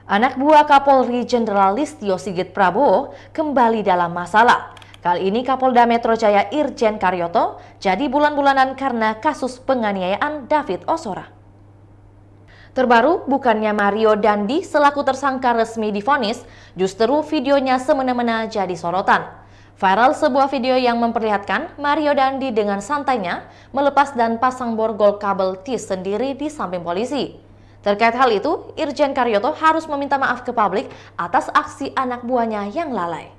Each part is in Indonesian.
Anak buah Kapolri Jenderal Listio Sigit Prabowo kembali dalam masalah. Kali ini Kapolda Metro Jaya Irjen Karyoto jadi bulan-bulanan karena kasus penganiayaan David Ozora. Terbaru, bukannya Mario Dandi selaku tersangka resmi divonis, justru videonya semena-mena jadi sorotan. Viral sebuah video yang memperlihatkan Mario Dandi dengan santainya melepas dan pasang borgol kabel TIS sendiri di samping polisi. Terkait hal itu, Irjen Karyoto harus meminta maaf ke publik atas aksi anak buahnya yang lalai.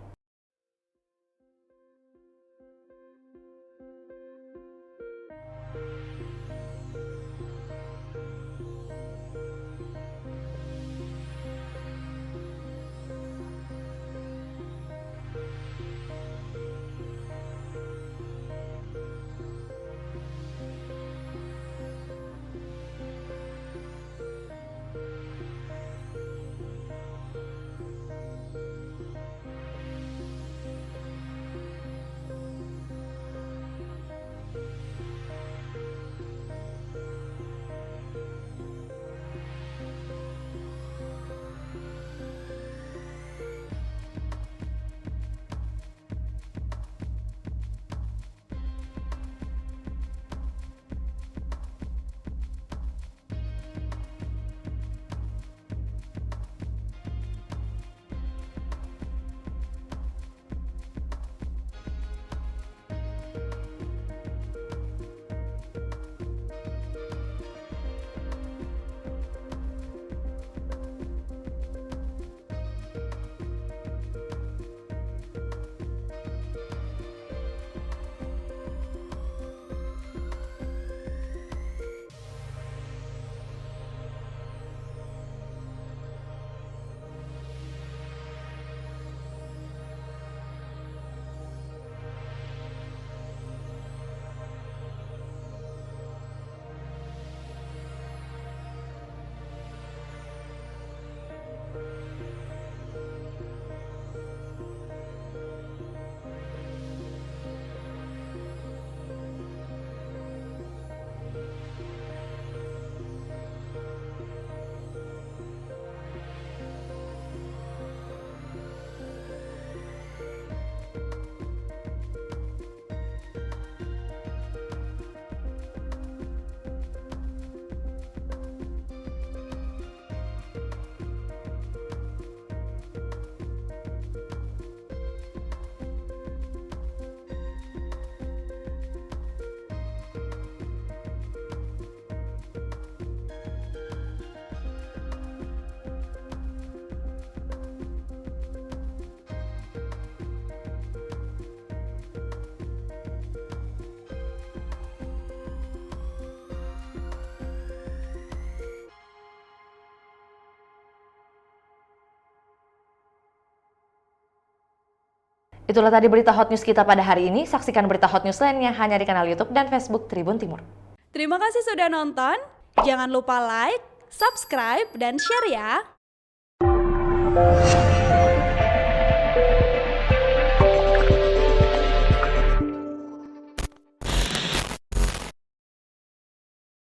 Itulah tadi berita hot news kita pada hari ini. Saksikan berita hot news lainnya hanya di kanal YouTube dan Facebook Tribun Timur. Terima kasih sudah nonton. Jangan lupa like, subscribe, dan share ya.